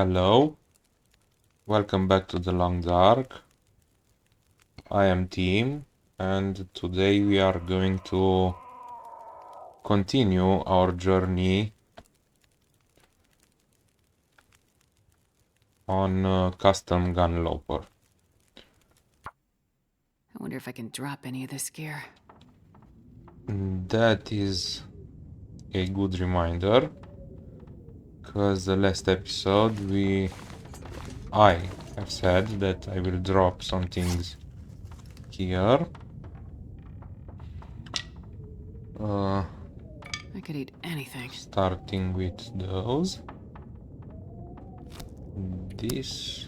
Hello, welcome back to the Long Dark. I am Tim, and today we are going to continue our journey on Custom Gunloper. I wonder if I can drop any of this gear. That is a good reminder, because the last episode I have said that I will drop some things here. I could eat anything. Starting with those. This.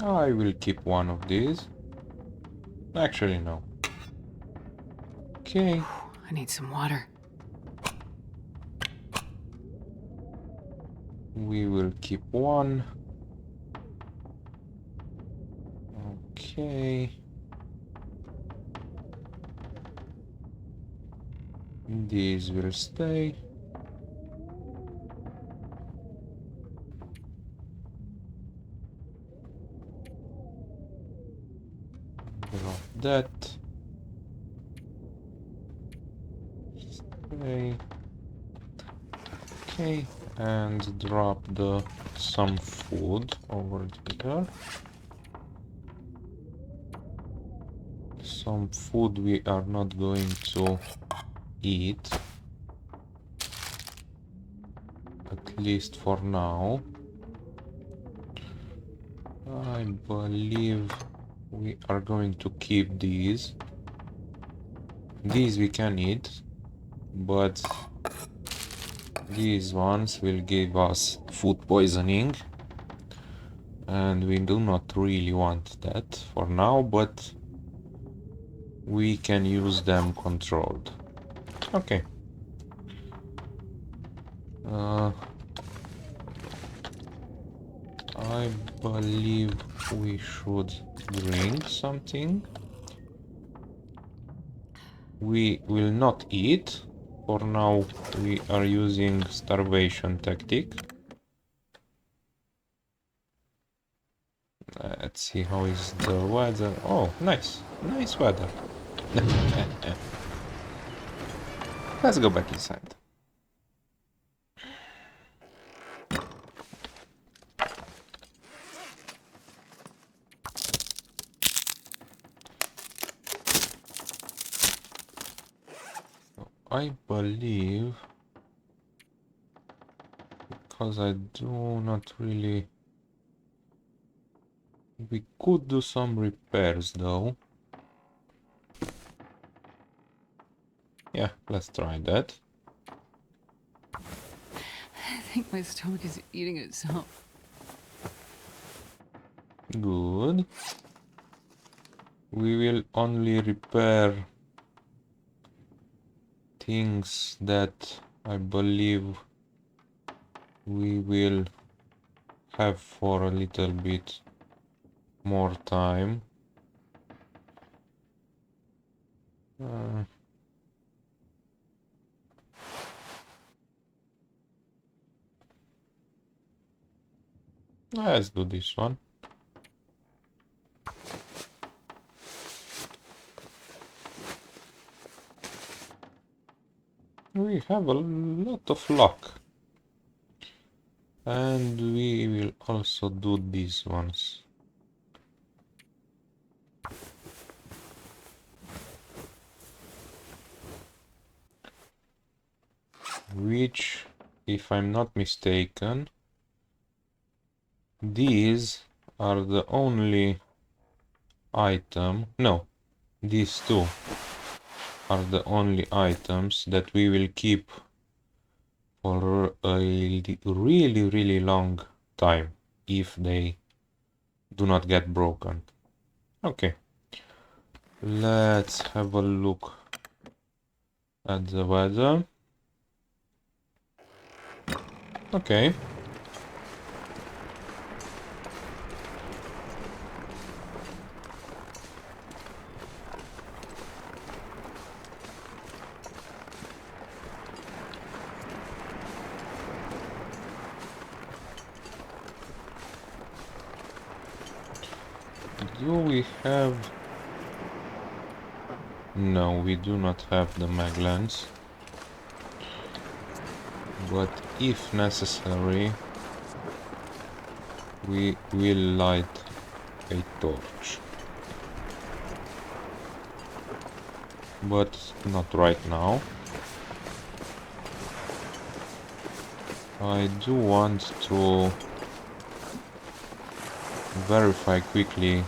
I will keep one of these. Actually, no. Okay. I need some water. We will keep one. Okay. These will stay. Drop that. Stay. Okay. And drop some food over here. Some food we are not going to eat. At least for now. I believe we are going to keep these. These we can eat, but these ones will give us food poisoning, and we do not really want that for now, but we can use them controlled. Okay. I believe we should drink something. We will not eat. For now, we are using starvation tactic. Let's see how is the weather. Oh, nice. Nice weather. Let's go back inside. I believe, because I do not really... We could do some repairs though. Yeah, let's try that. I think my stomach is eating itself. Good. We will only repair things that I believe we will have for a little bit more time. Let's do this one. We have a lot of luck. And we will also do these ones. Which, if I'm not mistaken, these are the only item. No, these two are the only items that we will keep for a really long time if they do not get broken. Okay, let's have a look at the weather. Okay. Do we have... No, we do not have the mag lens. But if necessary, we will light a torch. But not right now. I do want to verify quickly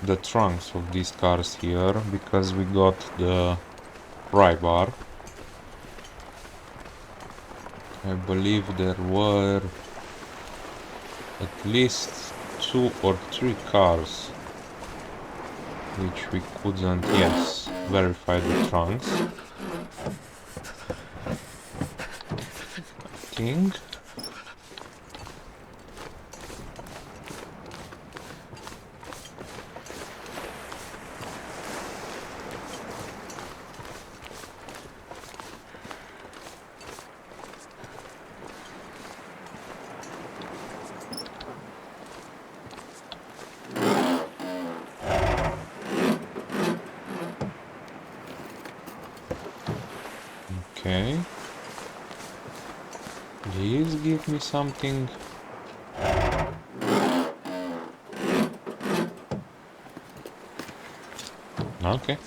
the trunks of these cars here, because we got the pry bar. I believe there were at least 2 or 3 cars which we couldn't, yes, verify the trunks. I think. Okay. Please give me something. Okay.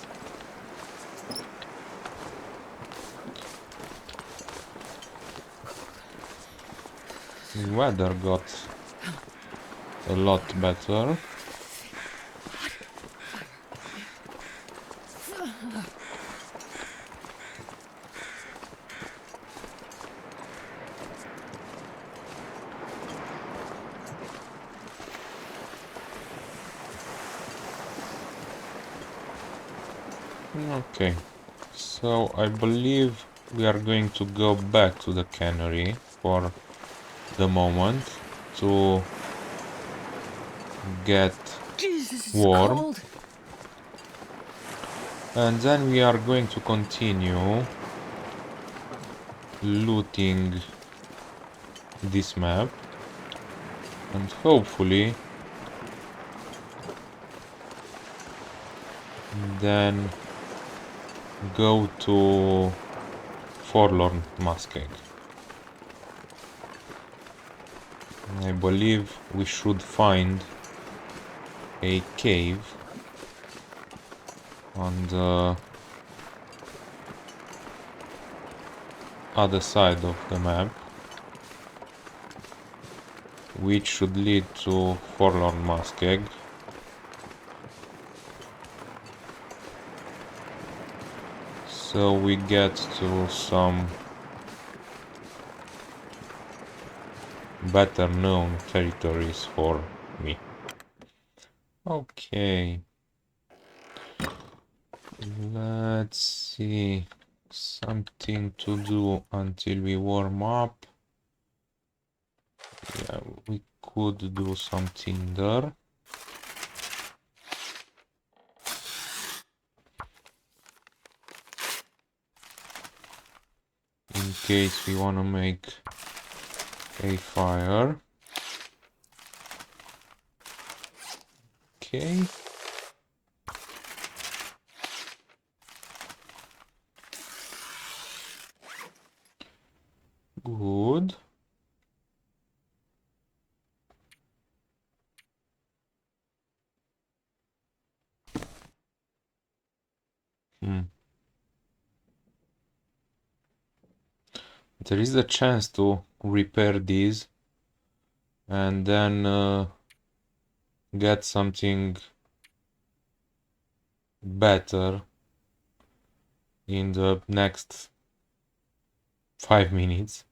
The weather got a lot better. Okay, so I believe we are going to go back to the cannery for the moment to get Jesus, it's warm, cold. and then we are going to continue looting this map, and hopefully then go to Forlorn Muskeg. I believe we should find a cave on the other side of the map, which should lead to Forlorn Muskeg. So we get to some better known territories for me. Okay. Let's see. Something to do until we warm up. Yeah, we could do something there. In case we want to make a fire. Okay. Good. There is a chance to repair these and then get something better in the next 5 minutes.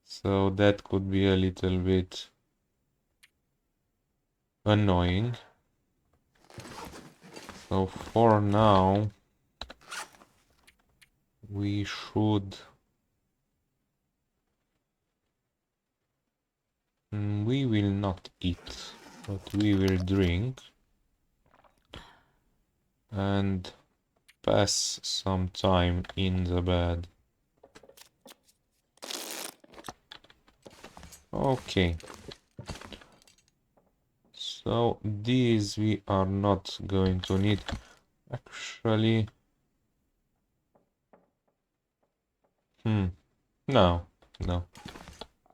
So that could be a little bit annoying. So for now, we should... we will not eat, but we will drink and pass some time in the bed. Okay. So these we are not going to need. Actually, no,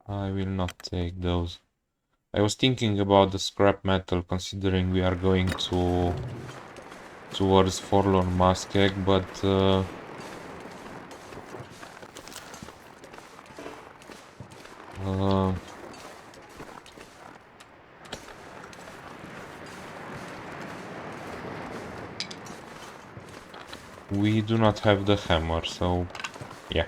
I will not take those. I was thinking about the scrap metal, considering we are going towards Forlorn Muskeg, but we do not have the hammer, so yeah.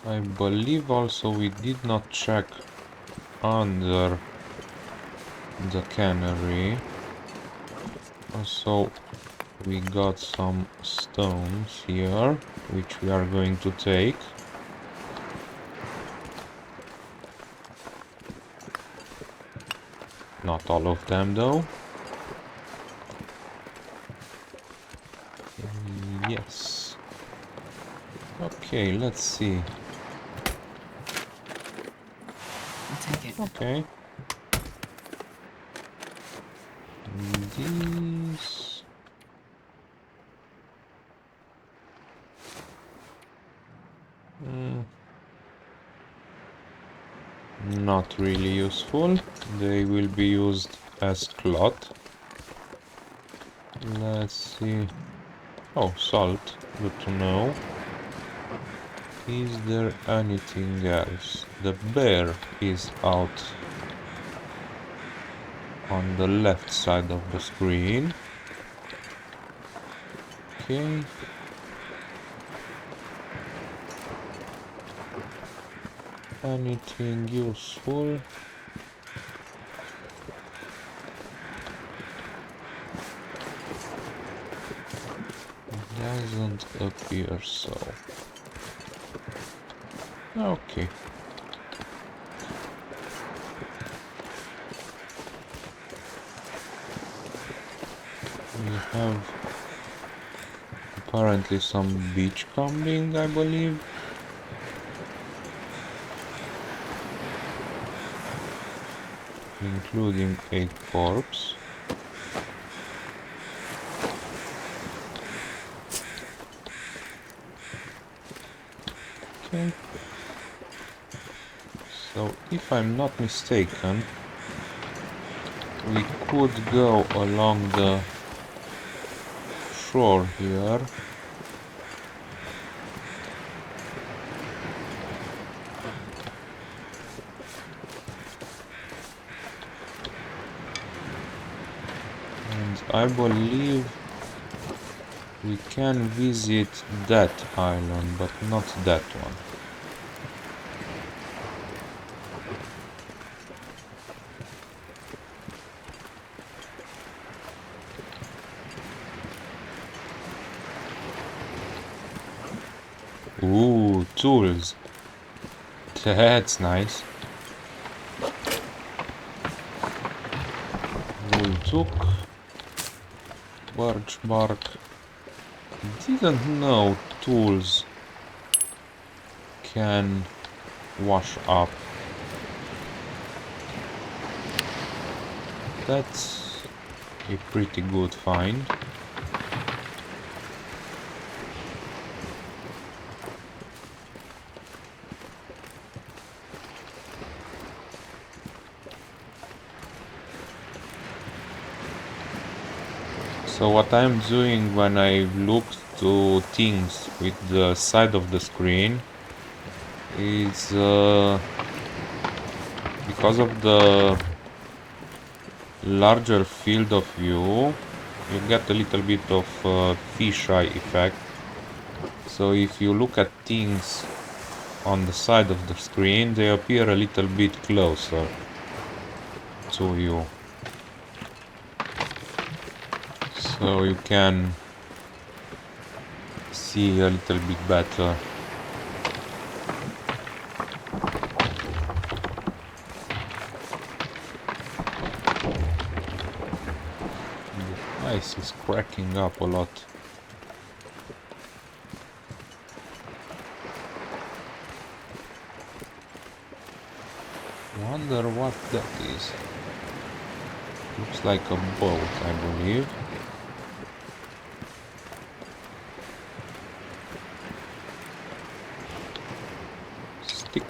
I believe also we did not check under the cannery. Also, we got some stones here, which we are going to take. Not all of them, though. Yes. Okay, let's see. I'll take it. Okay. These... not really useful. They will be used as cloth. Let's see. Oh, salt. Good to know. Is there anything else? The bear is out on the left side of the screen. Okay. Anything useful? Doesn't appear so. Okay. We have apparently some beach combing, I believe. Including a corpse. Okay. So, if I'm not mistaken, we could go along the shore here. And I believe we can visit that island, but not that one. Ooh, tools. That's nice. Wool took. Birch bark. Didn't know tools can wash up. That's a pretty good find. So what I'm doing when I look to things with the side of the screen is because of the larger field of view, you get a little bit of fisheye effect. So if you look at things on the side of the screen, they appear a little bit closer to you. So you can see a little bit better ice is cracking up a lot. Wonder what that is. Looks like a boat, I believe. Stick.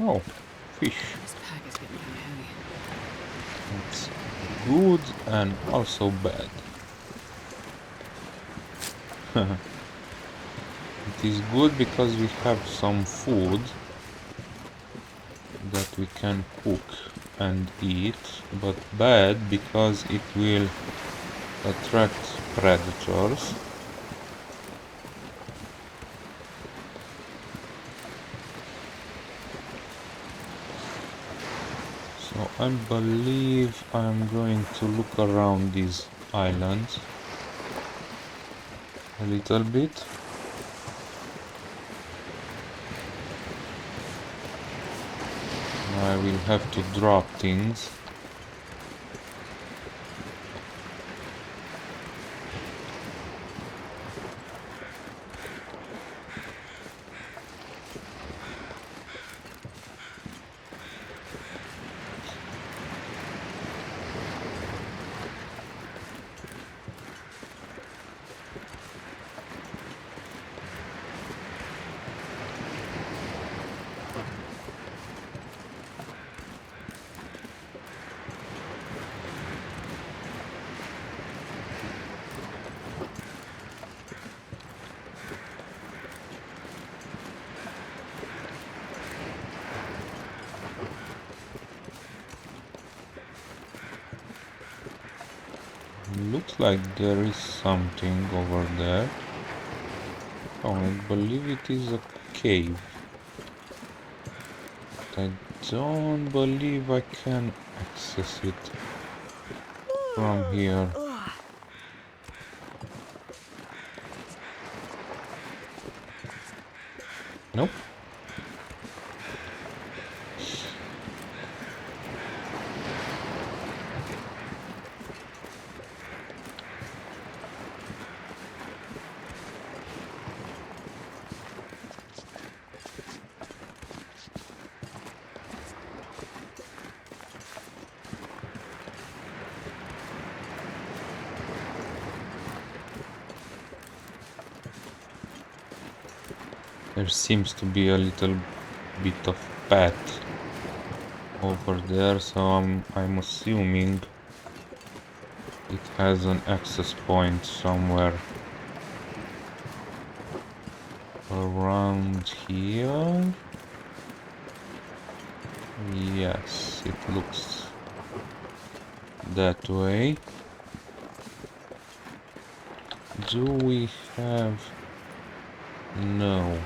Oh, fish. This pack is getting kind of heavy. It's good and also bad. It is good because we have some food that we can cook and eat, but bad because it will attract predators. So I believe I'm going to look around these islands a little bit. I will have to drop things. Looks like there is something over there. Oh, I believe it is a cave. But I don't believe I can access it from here. Nope. There seems to be a little bit of path over there, so I'm assuming it has an access point somewhere around here. Yes, it looks that way. Do we have... No.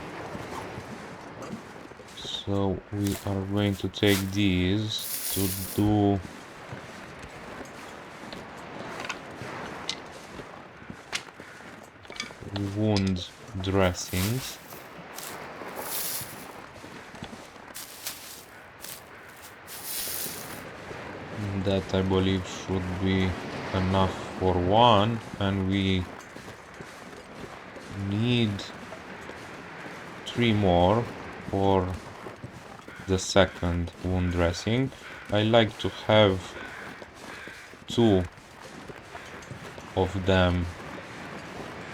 So we are going to take these to do wound dressings. That I believe should be enough for one, and we need 3 more for the second wound dressing. I like to have 2 of them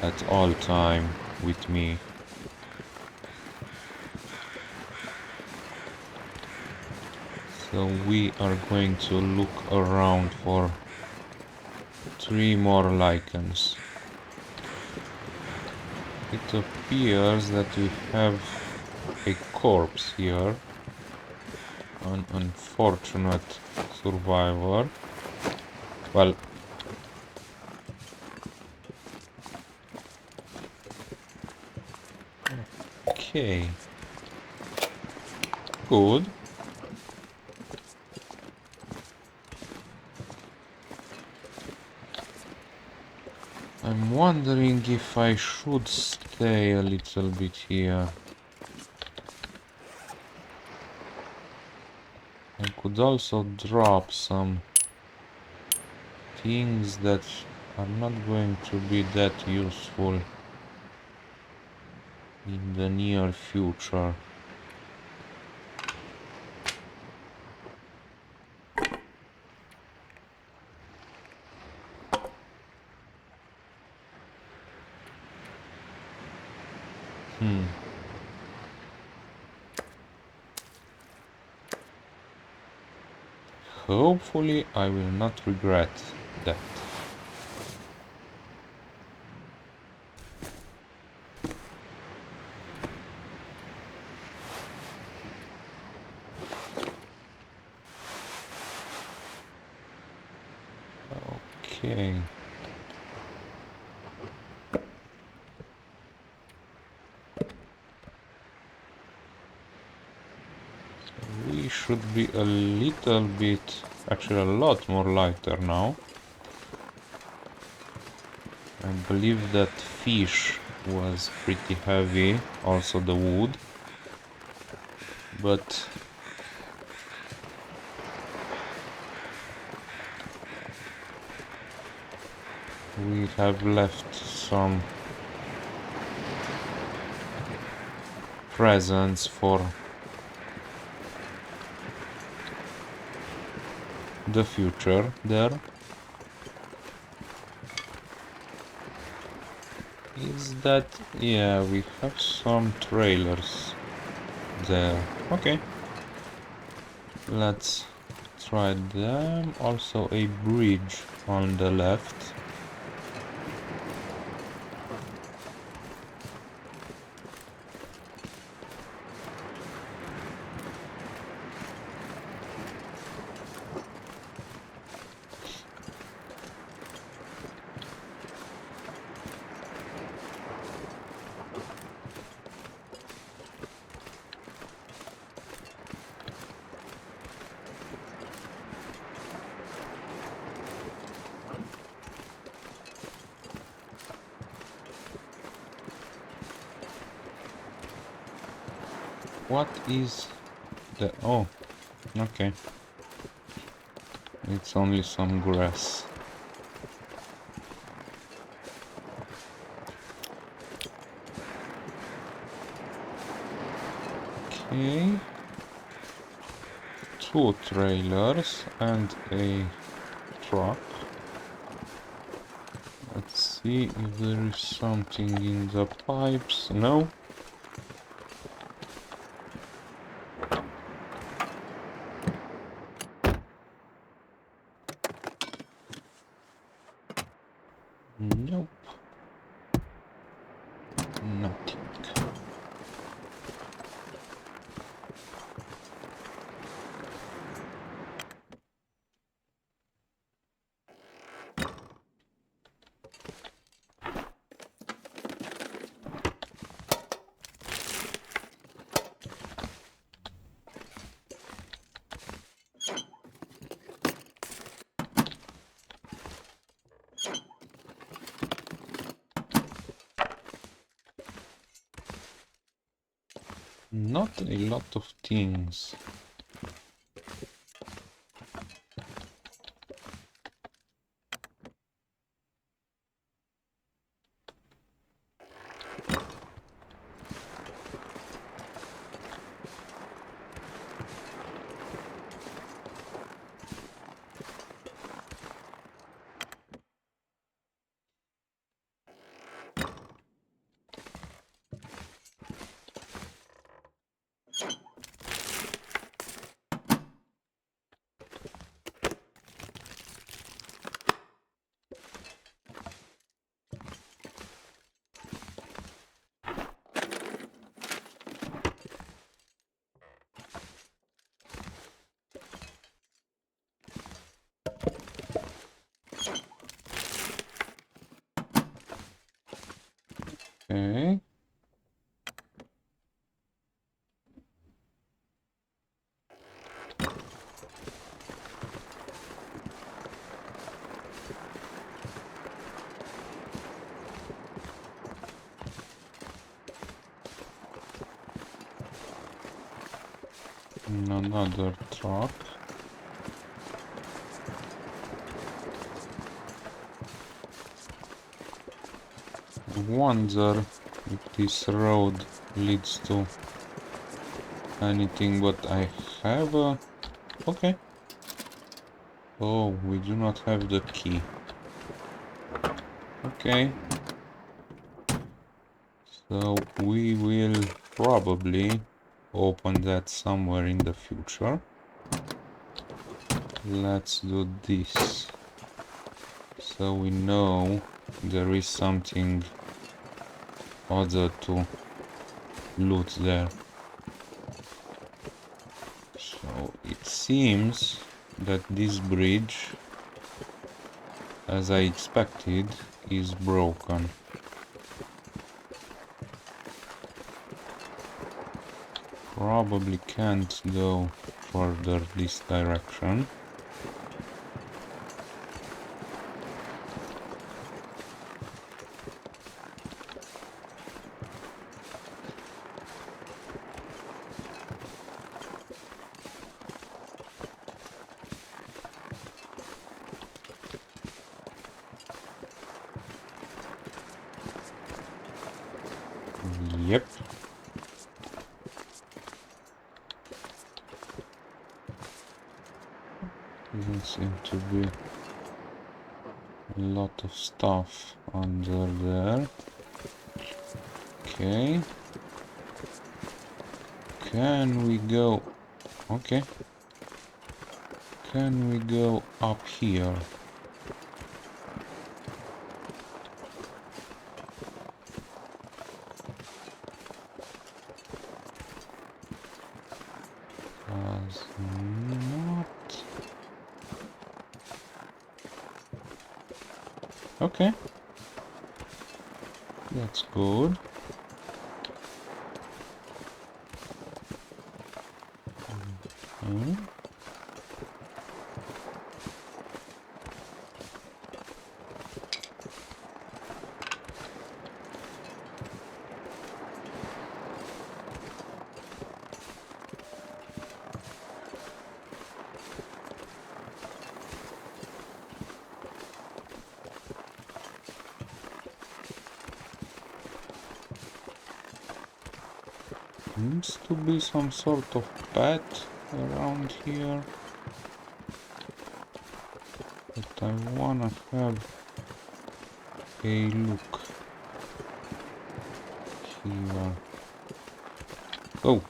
at all time with me. So we are going to look around for 3 more lichens. It appears that we have a corpse here, an unfortunate survivor. Well, okay. Good. I'm wondering if I should stay a little bit here. I could also drop some things that are not going to be that useful in the near future. Hopefully I will not regret that. Okay. We should be a little bit, actually a lot more lighter now. I believe that fish was pretty heavy, also the wood. But we have left some presents for the future there. Is that... yeah, we have some trailers there. Okay. Let's try them. Also a bridge on the left. What is the... oh, okay. It's only some grass. Okay. 2 trailers and a truck. Let's see if there is something in the pipes. No? Nope. Nothing. Not a lot of things. Okay. Another truck. I wonder if this road leads to anything, but I have a... Okay. Oh, we do not have the key. Okay. So we will probably open that somewhere in the future. Let's do this. So we know there is something other to loot there. So it seems that this bridge, as I expected, is broken. Probably can't go further this direction. Yep. Doesn't seem to be a lot of stuff under there. Okay. Can we go... Okay. Can we go up here? Does not. Okay. That's good. Okay. Seems to be some sort of pet around here. But I wanna have a look here. Oh,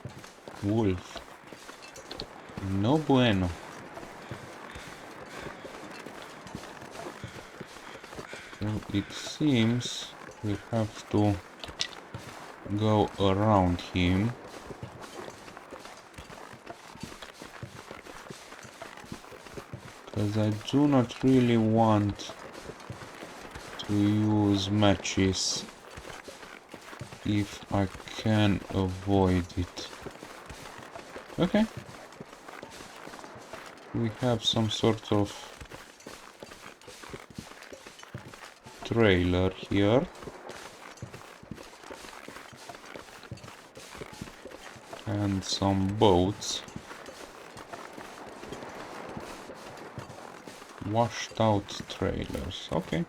wolf. No bueno. So it seems we have to go around him. Because I do not really want to use matches if I can avoid it. Okay. We have some sort of trailer here. And some boats. Washed out trailers. Okay.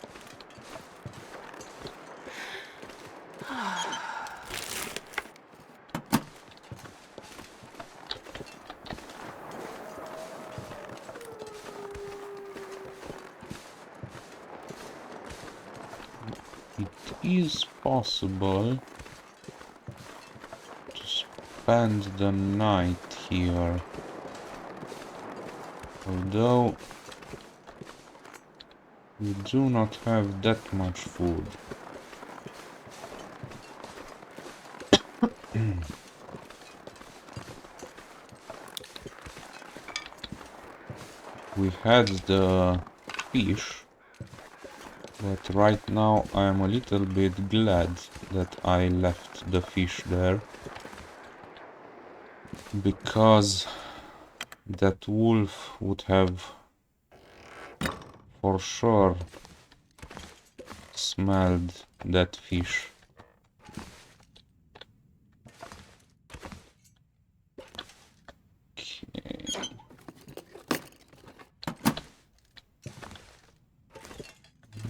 It is possible to spend the night here, although we do not have that much food. We had the fish, but right now I am a little bit glad that I left the fish there, because that wolf would have for sure smelled that fish.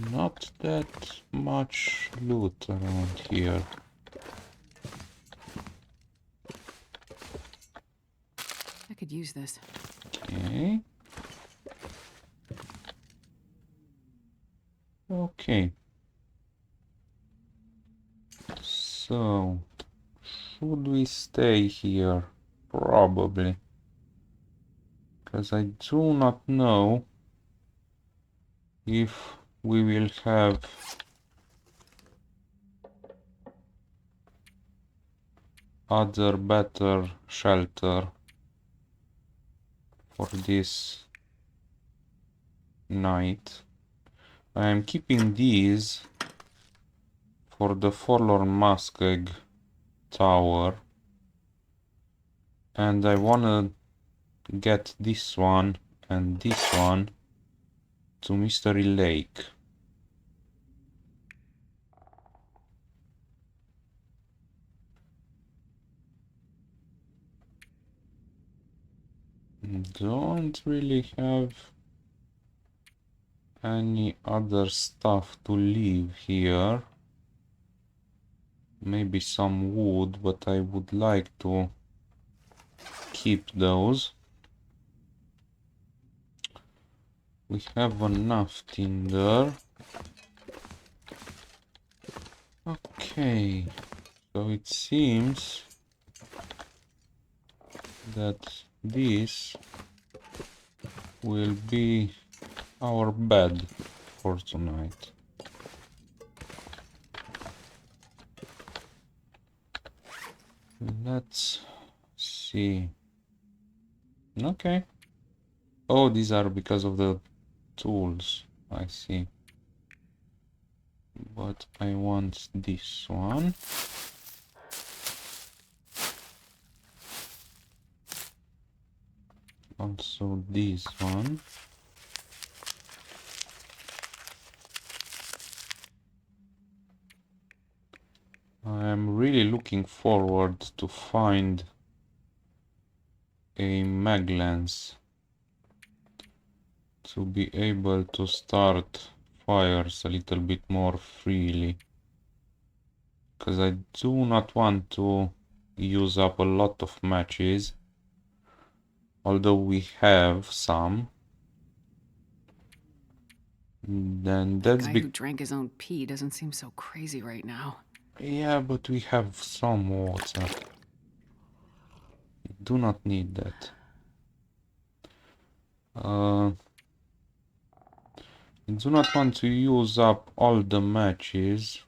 Not that much loot around here. I could use this. Okay. Okay. So, should we stay here? Probably. Because I do not know if we will have other better shelter for this night. I am keeping these for the Forlorn Muskeg tower, and I wanna get this one and this one to Mystery Lake. Don't really have any other stuff to leave here. Maybe some wood, but I would like to keep those. We have enough tinder. Okay, so it seems that this will be our bed for tonight. Let's see. Okay. Oh, these are because of the tools. I see. But I want this one. Also this one. I am really looking forward to find a mag lens to be able to start fires a little bit more freely. Because I do not want to use up a lot of matches, although we have some. Then The that's guy big. who drank his own pee doesn't seem so crazy right now. Yeah, but we have some water. Do not need that. I do not want to use up all the matches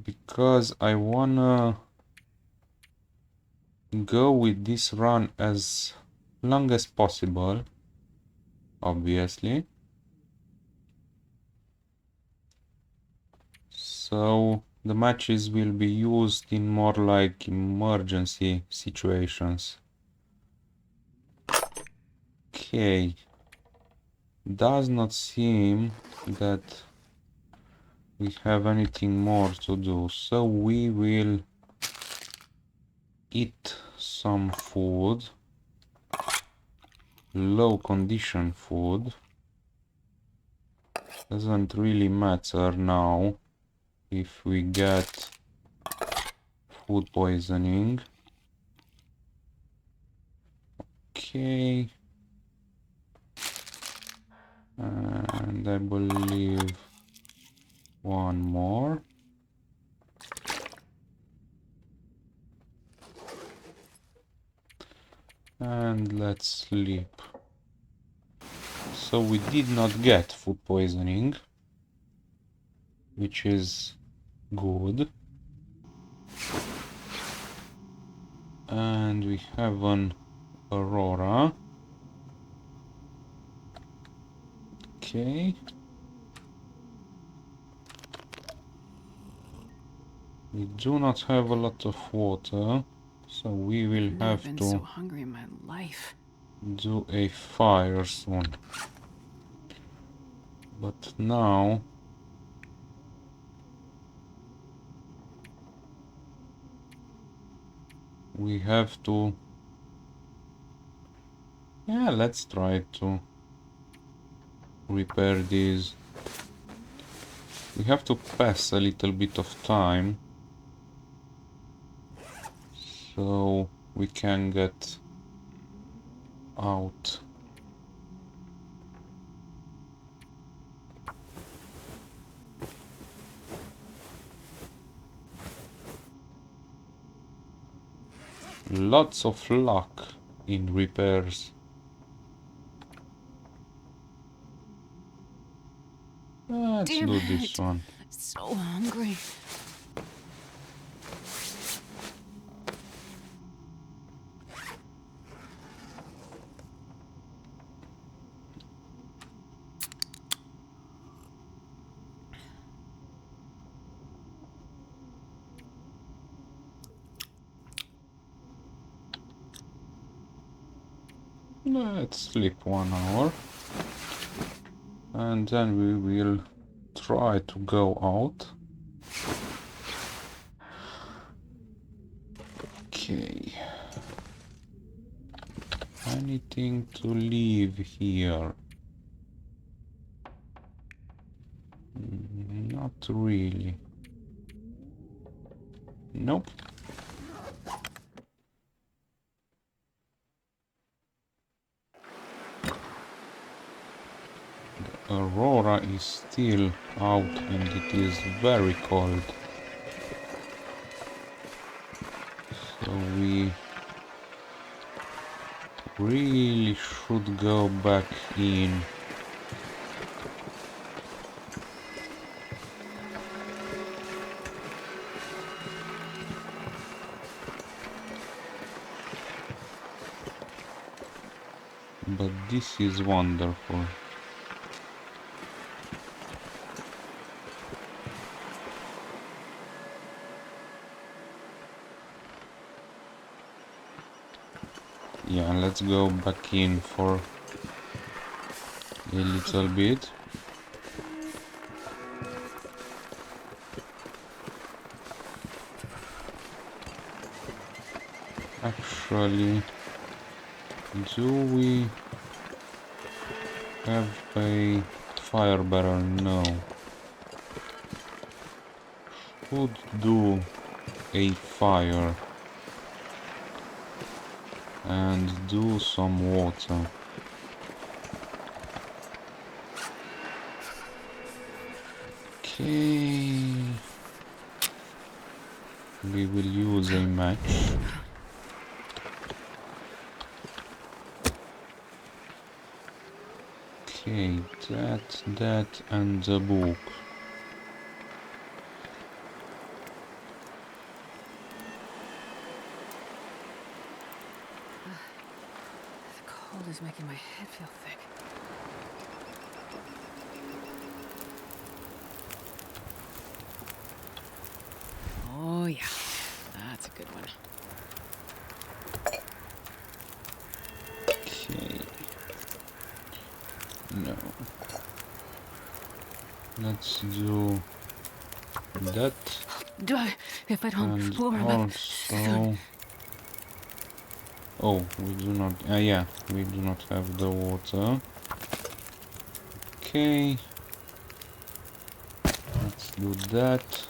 because I wanna go with this run as long as possible, obviously. So the matches will be used in more like emergency situations. Okay. Does not seem that we have anything more to do, so we will eat some food, low condition food. Doesn't really matter now if we get food poisoning. Okay. And I believe one more. And let's sleep. So we did not get food poisoning, which is good. And we have an Aurora. Okay. We do not have a lot of water, so we will I've never have been to so hungry in my life. do a fire soon. But now we have to... Yeah, let's try to repair these. We have to pass a little bit of time so we can get out. Lots of luck in repairs. Let's Damn do it. this one. So hungry. Let's sleep 1 hour. And then we will try to go out. Okay. Anything to leave here? Not really. Nope. The aurora is still out and it is very cold. So we really should go back in. But this is wonderful. Yeah, let's go back in for a little bit. Actually, do we have a fire barrel? No. Should do a fire and do some water. Okay. We will use a match. Okay, that and the book. The cold is making my head feel thick. Oh yeah, that's a good one. Okay. No. Let's do that. If I don't And pour also... Oh, we do not... yeah, we do not have the water. Okay. Let's do that.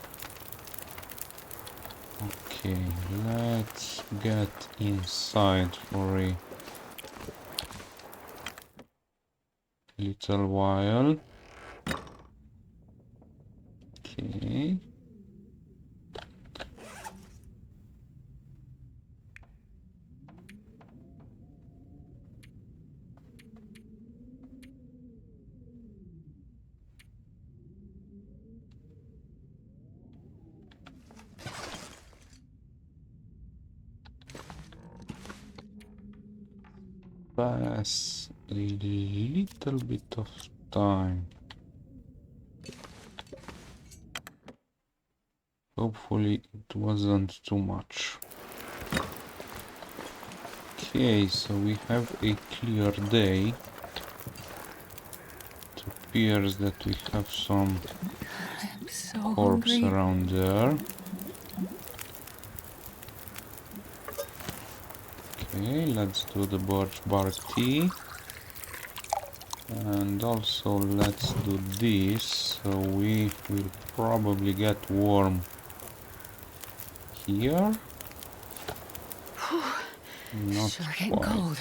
Okay, let's get inside for a little while. Okay. Pass a little bit of time. Hopefully it wasn't too much. Okay, so we have a clear day. It appears that we have some I'm so corpse hungry. around there. Okay, let's do the birch bark tea. And also let's do this, so we will probably get warm here. Not Sure getting quite. cold.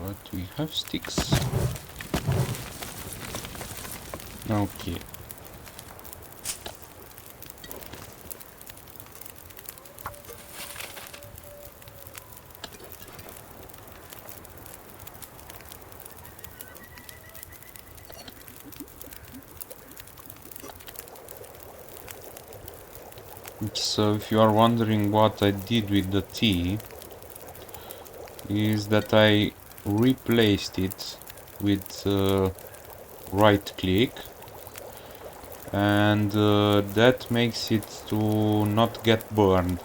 But we have sticks. Okay. So if you are wondering what I did with the tea, is that I replaced it with right click, and that makes it to not get burned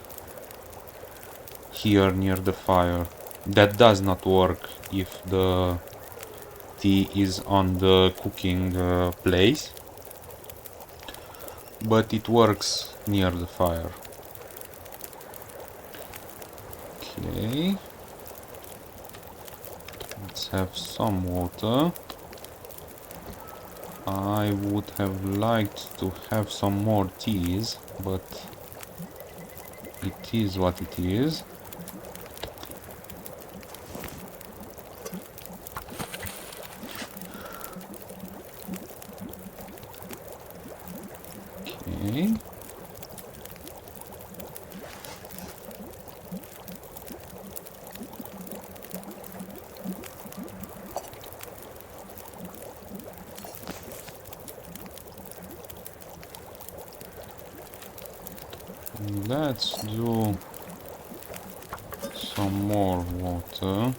here near the fire. That does not work if the tea is on the cooking place, but it works near the fire. Okay, let's have some water. I would have liked to have some more teas, but it is what it is. Okay. Let's do some more water,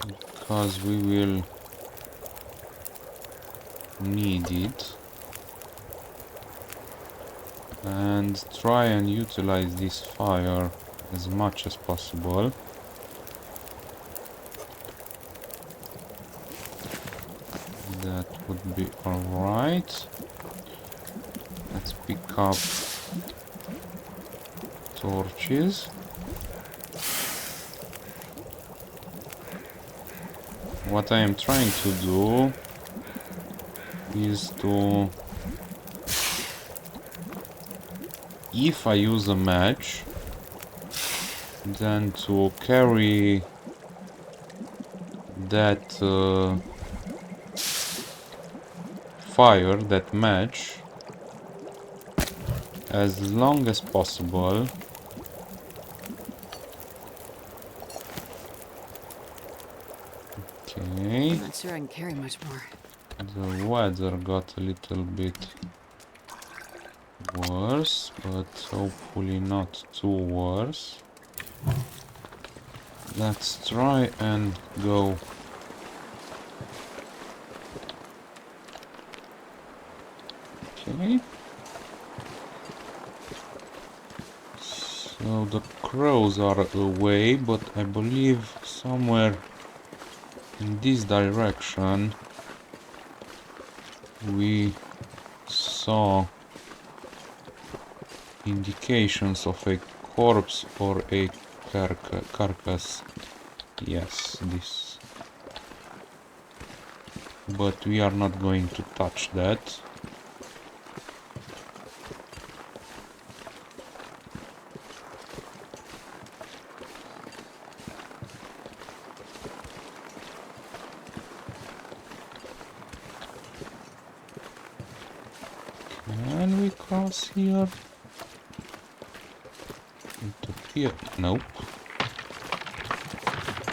because we will need it, and try and utilize this fire as much as possible. That would be alright. Let's pick up torches. What I am trying to do is to, if I use a match, then to carry that fire, that match, as long as possible. Okay. I'm not sure I can carry much more. The weather got a little bit worse, but hopefully not too worse. Let's try and go. Okay. So the crows are away, but I believe somewhere in this direction we saw indications of a corpse or a carcass. Yes, this. But we are not going to touch that. Can we cross here? Into here? Nope.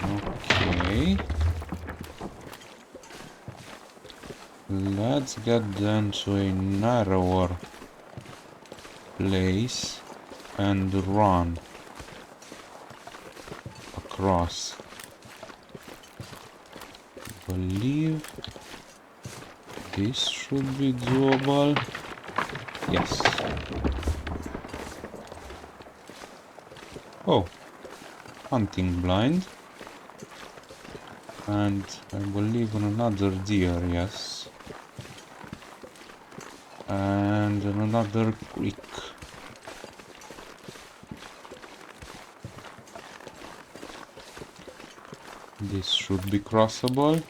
Okay. Let's get then to a narrower place and run across. I believe this should be doable. Yes. Oh, hunting blind. And I believe another deer, yes. And another creek. This should be crossable.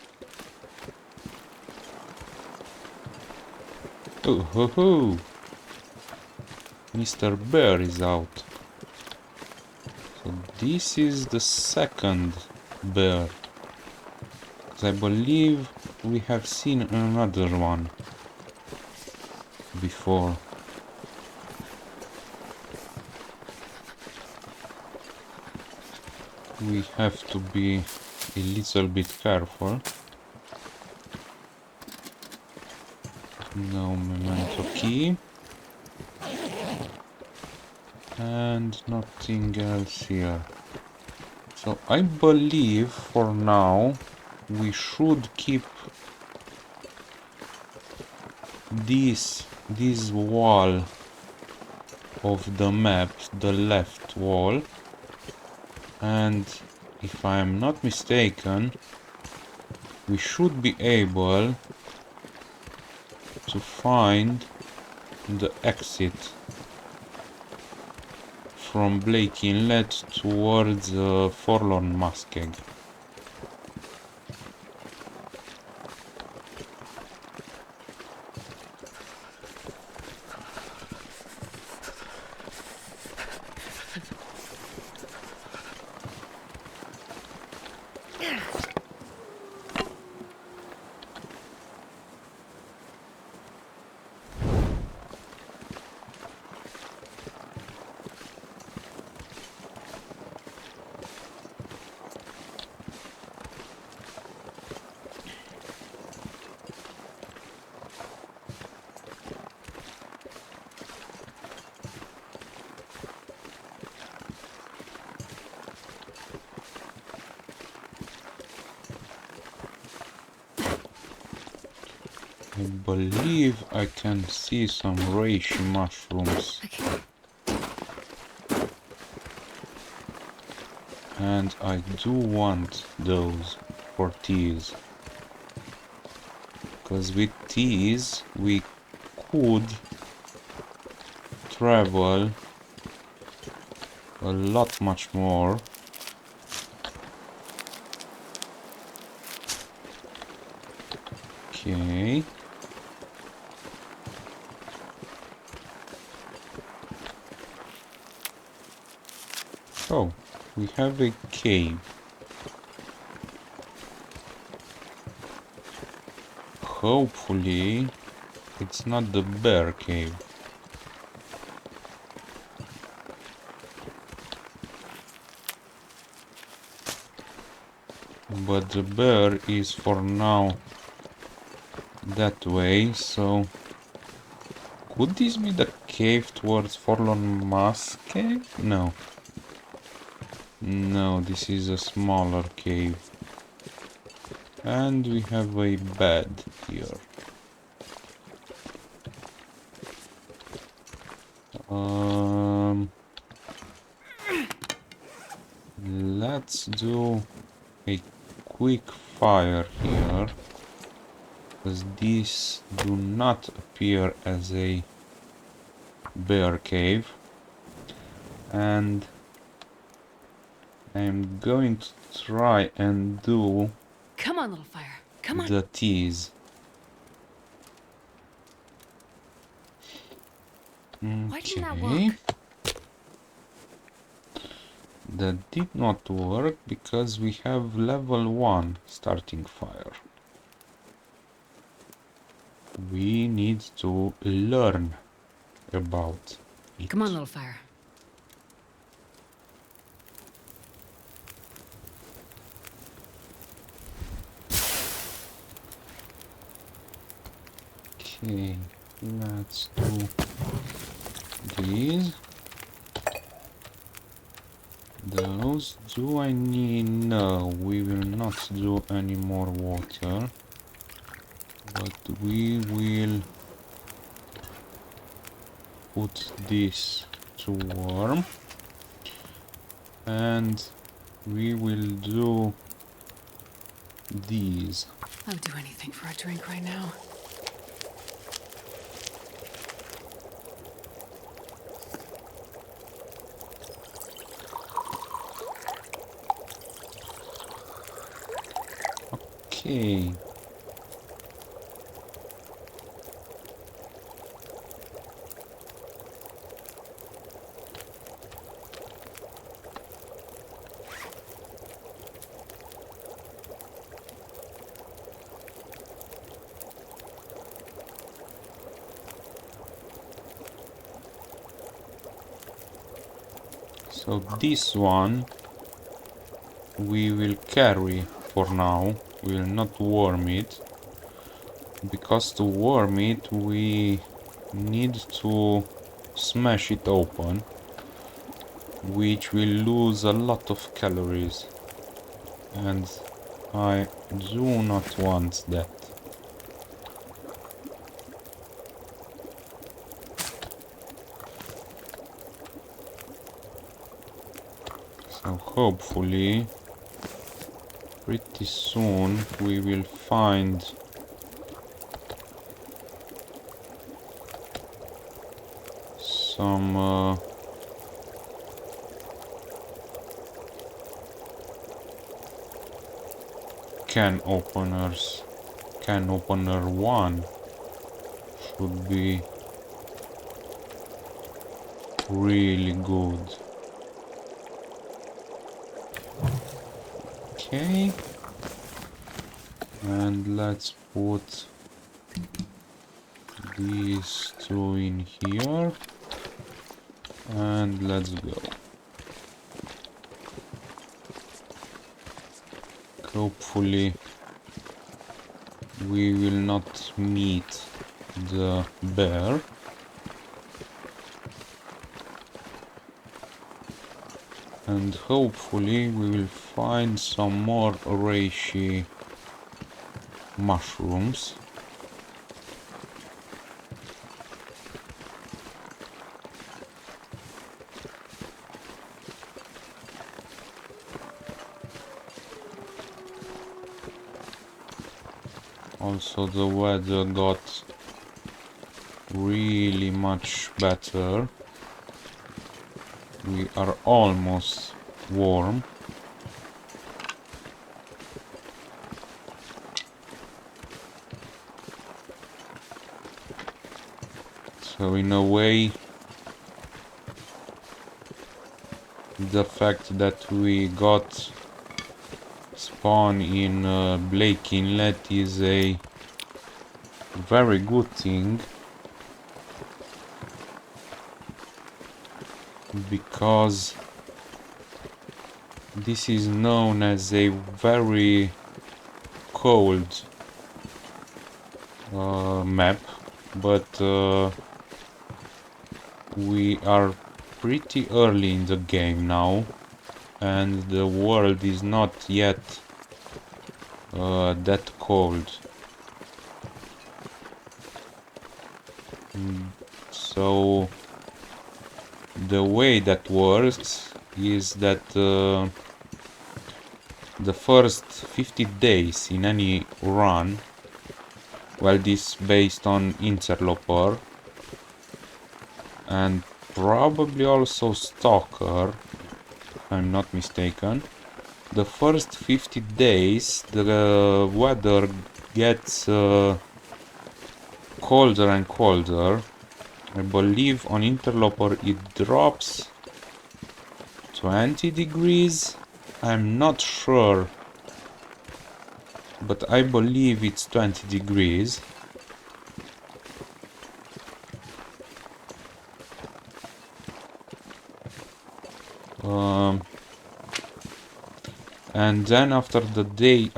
Oh ho ho! Mr. Bear is out. So this is the second bear. 'Cause I believe we have seen another one before. We have to be a little bit careful. No memento key. And nothing else here. So I believe for now we should keep this wall of the map, the left wall, and if I am not mistaken, we should be able to find the exit from Bleak Inlet towards Forlorn Muskeg. I believe I can see some reishi mushrooms. And I do want those for teas. Because with teas we could travel a lot much more. Okay. Oh, we have a cave. Hopefully, it's not the bear cave. But the bear is for now that way, so could this be the cave towards Forlorn Muskeg? No. No, this is a smaller cave. And we have a bed here. Let's do a quick fire here, because these do not appear as a bear cave, and I'm going to try and do Come on, little fire. Come on. the teas. Why didn't that Okay. work? That did not work because we have level 1 starting fire. We need to learn about it. Come on, little fire. Okay, let's do these. Those. Do I need... No, we will not do any more water. But we will put this to warm. And we will do these. I would do anything for a drink right now. Okay. So this one we will carry for now. We will not worm it, because to worm it we need to smash it open, which will lose a lot of calories, and I do not want that. So hopefully pretty soon we will find some can openers. Can opener 1 should be really good. Okay, and let's put these two in here and let's go. Hopefully we will not meet the bear. And hopefully we will find some more reishi mushrooms. Also the weather got really much better. We are almost warm. So in a way, the fact that we got spawn in Bleak Inlet is a very good thing, because this is known as a very cold map, but we are pretty early in the game now, and the world is not yet that cold. So the way that works is that the first 50 days in any run, well, this based on Interloper and probably also Stalker, if I'm not mistaken, the first 50 days the weather gets colder and colder. I believe on Interloper it drops 20 degrees. I'm not sure, but I believe it's 20 degrees. And then after day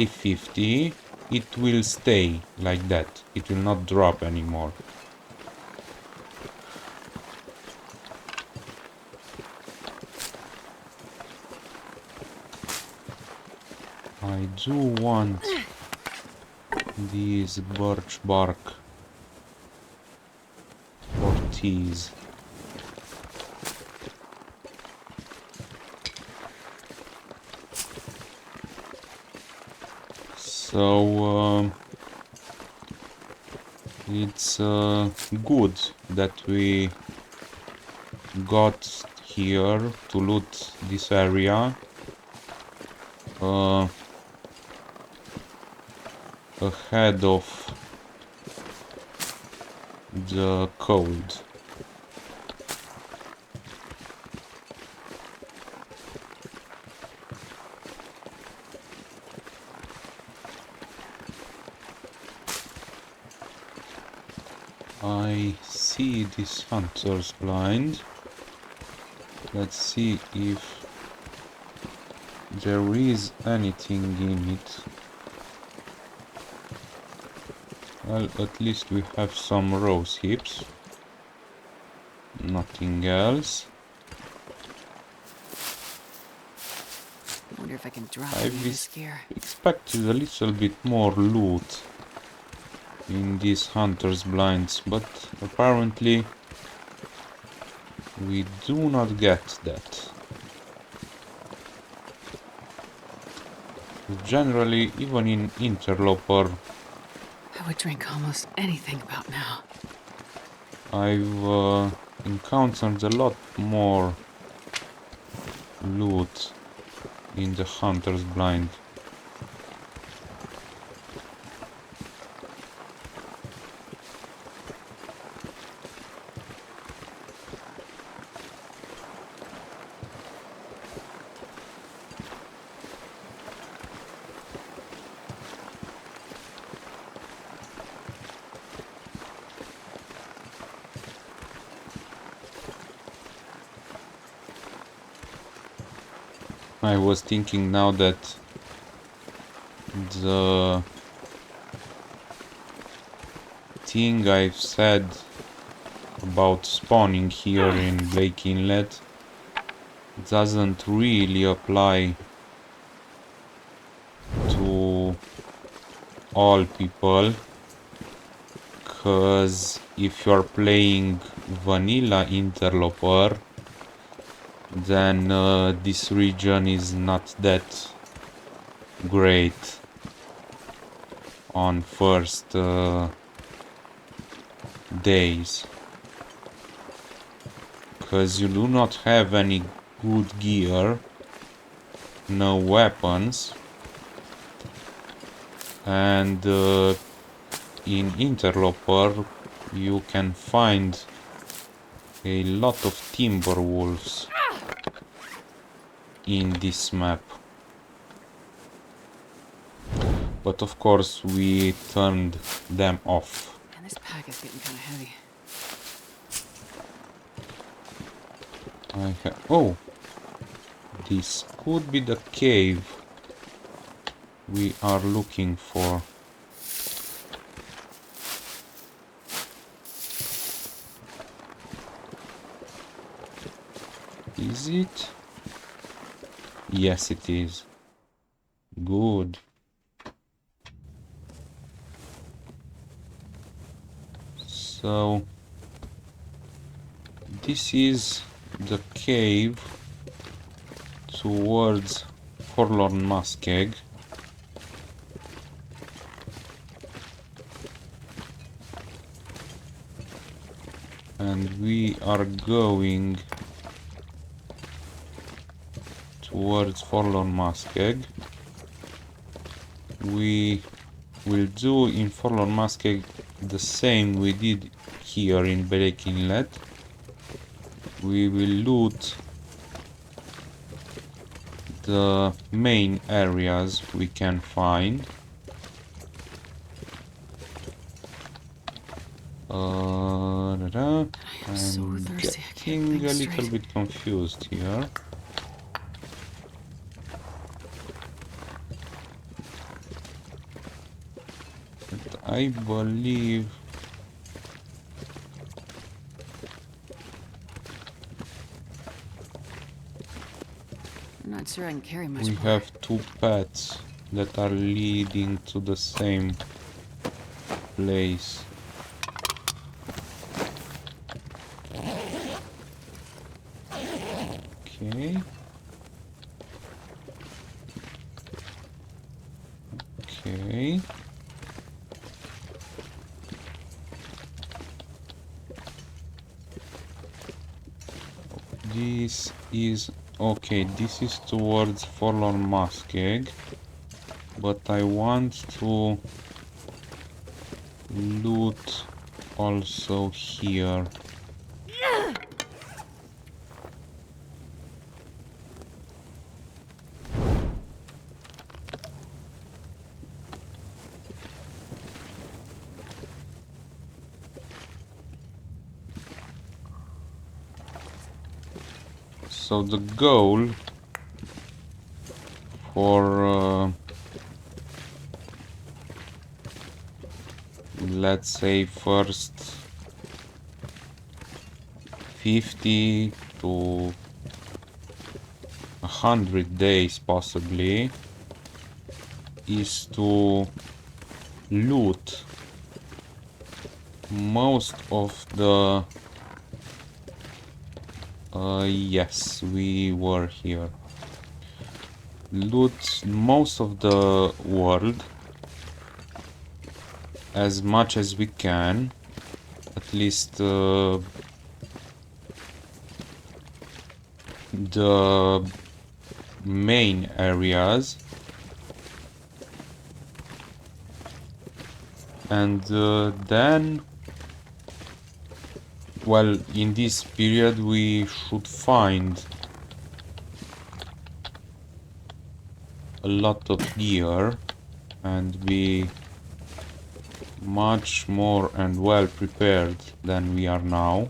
50, it will stay like that. It will not drop anymore. I do want these birch bark for teas. So it's good that we got here to loot this area. ahead of the cold. I see this hunter's blind. Let's see if there is anything in it. Well, at least we have some rose hips. Nothing else. I wonder if I can drop I any of this gear. expected a little bit more loot in these hunter's blinds, but apparently we do not get that. Generally, even in Interloper, I would drink almost anything about now. I've encountered a lot more loot in the hunter's blind. I was thinking now that the thing I've said about spawning here in Bleak Inlet doesn't really apply to all people, because if you're playing vanilla Interloper, then this region is not that great on first days, because you do not have any good gear, no weapons, and in Interloper you can find a lot of timber wolves in this map. But of course we turned them off. And this pack is getting kind of heavy. Oh! This could be the cave we are looking for. Is it? Yes, it is. Good. So this is the cave towards Forlorn Muskeg. And we are going towards Forlorn Muskeg. We will do in Forlorn Muskeg the same we did here in Bleak Inlet. We will loot the main areas we can find. I'm so thirsty, I can't Getting think a little straight. bit confused here. But I believe I'm not sure I can carry much we more. have two paths that are leading to the same place. Okay. Okay. This is okay. This is towards Forlorn Muskeg, but I want to loot also here. So the goal for let's say first 50 to 100 days possibly is to loot most of the yes, we were here. Loot most of the world as much as we can, at least the main areas, and then, well, in this period we should find a lot of gear and be much more and well prepared than we are now.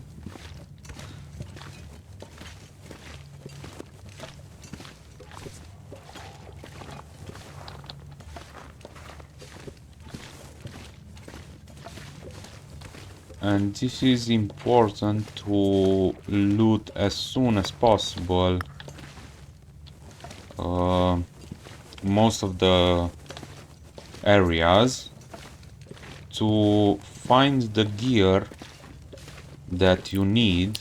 And this is important to loot as soon as possible most of the areas to find the gear that you need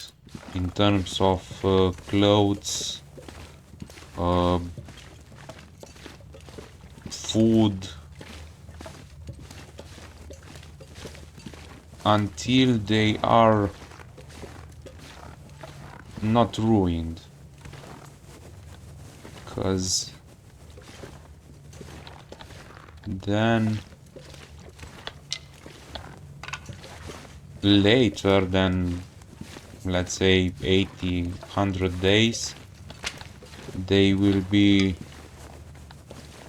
in terms of clothes, food, until they are not ruined, because then later than, let's say, 80, 100 days, they will be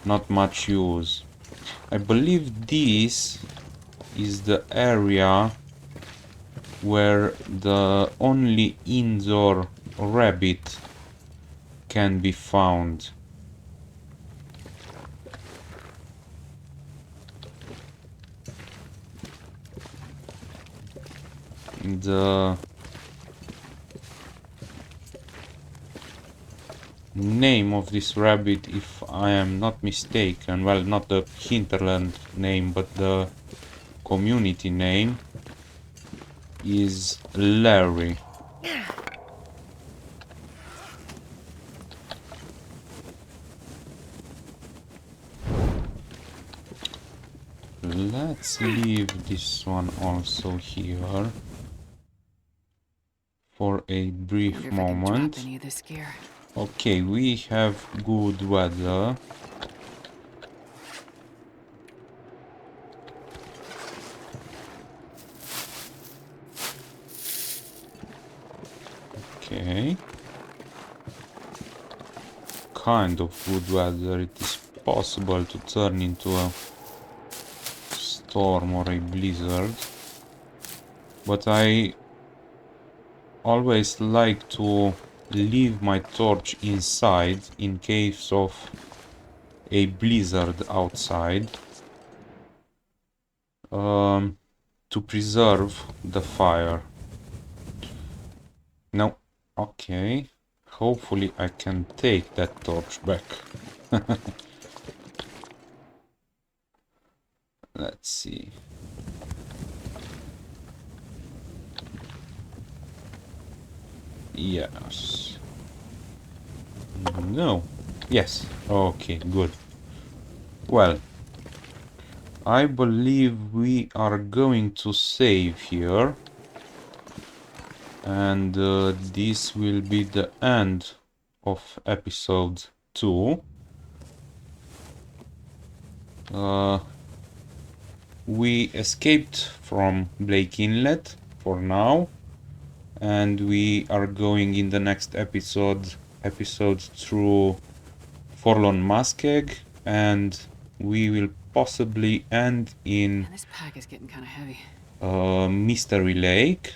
not much use. I believe this is the area where the only indoor rabbit can be found. The name of this rabbit, if I am not mistaken, well, not the hinterland name, but the community name, is Larry. Let's leave this one also here for a brief moment. Any of this gear. Okay, we have good weather. Okay. Kind of good weather. It is possible to turn into a storm or a blizzard. But I always like to leave my torch inside in case of a blizzard outside, to preserve the fire. No, okay. Hopefully I can take that torch back. Let's see. Yes. No. Yes. Okay, good. Well, I believe we are going to save here. And this will be the end of episode 2. we escaped from Bleak Inlet for now, and we are going in the next episode through Forlorn Muskeg, and we will possibly end in Man, this pack is getting kind of heavy. Mystery Lake,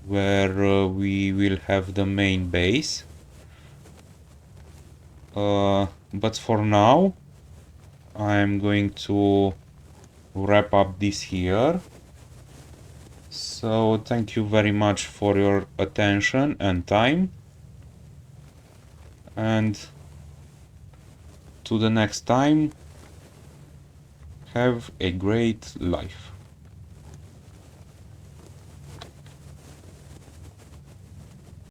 where we will have the main base. But for now, I'm going to wrap up this here. So thank you very much for your attention and time, and to the next time, have a great life.